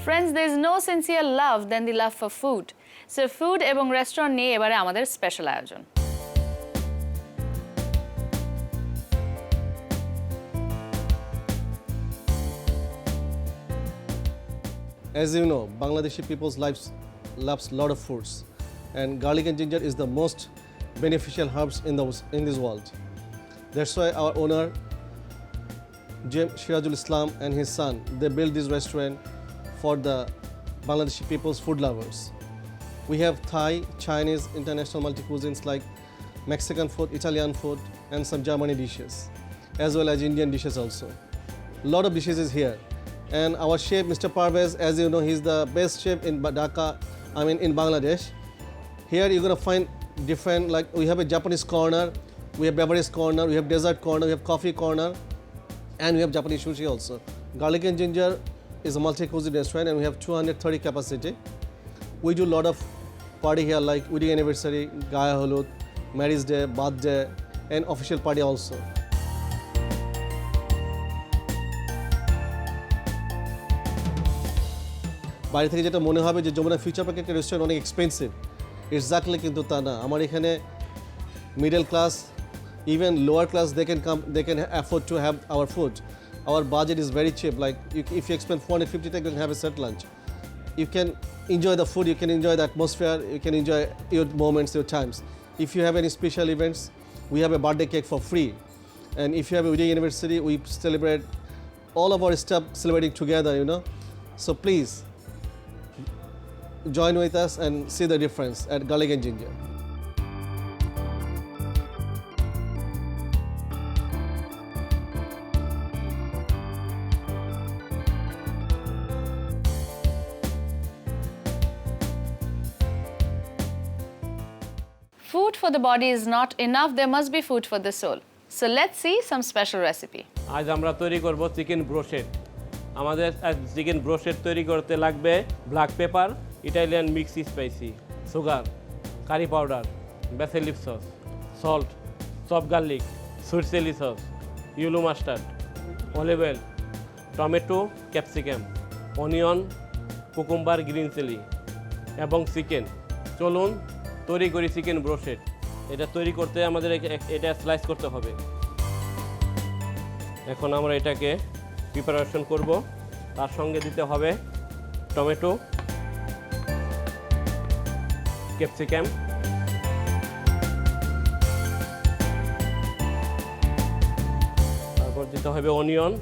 Friends, there is no sincere love than the love for food. So food এবং restaurant নিয়ে এবারে আমাদের special আয়োজন। As you know, Bangladeshi people's lives loves a lot of foods, and garlic and ginger is the most beneficial herbs in this world. That's why our owner, Shirajul Islam, and his son, they built this restaurant for the Bangladeshi people's food lovers. We have Thai, Chinese, international multi-cuisines like Mexican food, Italian food, and some Germany dishes, as well as Indian dishes also. A lot of dishes is here. And our chef, Mr. Parvez, as you know, he's the best chef in Dhaka, in Bangladesh. Here you're gonna find different, like we have a Japanese corner, we have beverage corner, we have dessert corner, we have coffee corner, and we have Japanese sushi also. Garlic and Ginger is a multi-cuisine restaurant, and we have 230 capacity. We do a lot of party here, like wedding anniversary, Gaya Holud, marriage day, birthday, and official party also. বাইরে থেকে যেটা মনে হবে যে Jamuna future পার্কের restaurant অনেক expensive, exactly কিন্তু তা না। আমার এখানে middle class, even lower class, they can afford to have our food. Our budget is very cheap. Like if you spend 450, you can have a set lunch. You can enjoy the food, you can enjoy the atmosphere, you can enjoy your moments, your times. If you have any special events, we have a birthday cake for free. And if you have a wedding anniversary, we celebrate all of our stuff celebrating together, you know. So please join with us and see the difference at Garlic and Ginger. Food for the body is not enough, there must be food for the soul. So let's see some special recipe. আজ আমরা তৈরি করব chicken ব্রোশেট। আমাদের chicken ব্রোশেট তৈরি করতে লাগবে black pepper, Italian mix spicy, sugar, curry powder, basil leaf sauce, salt, chop garlic, sweet chilli sauce, yellow mustard, olive oil, tomato, capsicum, onion, cucumber, green chilli এবং chicken. চলুন তৈরি করি চিকেন ব্রোশেট। এটা তৈরি করতে আমাদের এটা স্লাইস করতে হবে। এখন আমরা এটাকে প্রিপারেশন করব। তার সঙ্গে দিতে হবে টমেটো, ক্যাপসিকাম, তারপর দিতে হবে অনিয়ন,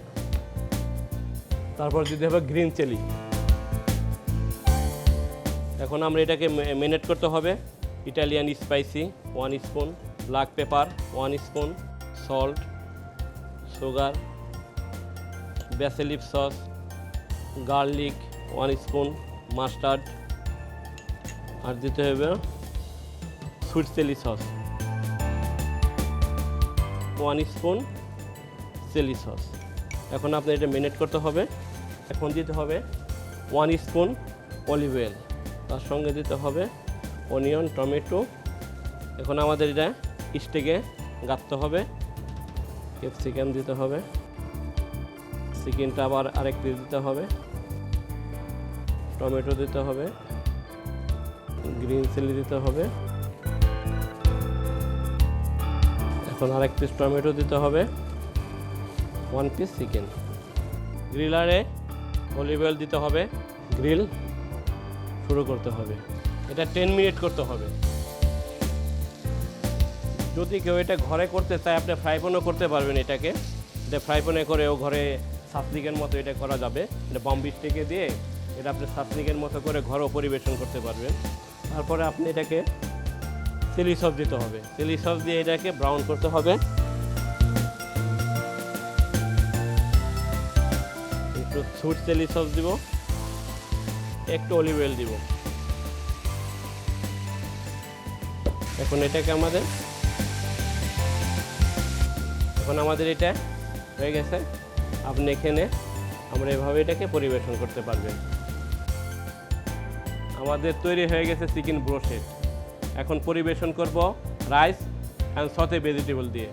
তারপর দিতে হবে গ্রিন চিলি। এখন আমরা এটাকে ম্যারিনেট করতে হবে। Italian spicy 1 spoon, black pepper 1 spoon, salt, sugar, basil leaf sauce, garlic 1 spoon, mustard, আর দিতে হবে sweet chilli sauce 1 spoon, chili sauce. এখন আপনার এটা ম্যারিনেট করতে হবে। এখন দিতে হবে 1 স্পুন অলিভ অয়েল, তার সঙ্গে দিতে হবে অনিয়ন, টমেটো। এখন আমাদের এটা স্টেকে গাঁথতে হবে। ক্যাপসিকাম দিতে হবে, চিকেনটা আবার আরেক পিস দিতে হবে, টমেটো দিতে হবে, গ্রিন চিলি দিতে হবে, এখন আরেক পিস টমেটো দিতে হবে, 1 পিস চিকেন। গ্রিলারে অলিভ অয়েল দিতে হবে, গ্রিল শুরু করতে হবে। এটা 10 মিনিট করতে হবে। যদি কেউ এটা ঘরে করতে চায়, আপনি ফ্রাই প্যানও করতে পারবেন। এটা ফ্রাই প্যানে করেও ঘরে সাসলিকের মতো এটা করা যাবে। এটা বম্বে স্টেকে দিয়ে এটা আপনি সাসলিকের মতো করে ঘরেও পরিবেশন করতে পারবেন। তারপরে আপনি এটাকে চিলি সস দিতে হবে। চিলি সস দিয়ে এটাকে ব্রাউন করতে হবে। একটু সুইট চিলি সস দিব, একটু অলিভ অয়েল দিব। এখন এটাকে আমাদের এটা হয়ে গেছে। আপনি এখানে আমরা এভাবে এটাকে পরিবেশন করতে পারবেন। আমাদের তৈরি হয়ে গেছে চিকেন ব্রোশেট। এখন পরিবেশন করব রাইস অ্যান্ড সতে ভেজিটেবল দিয়ে।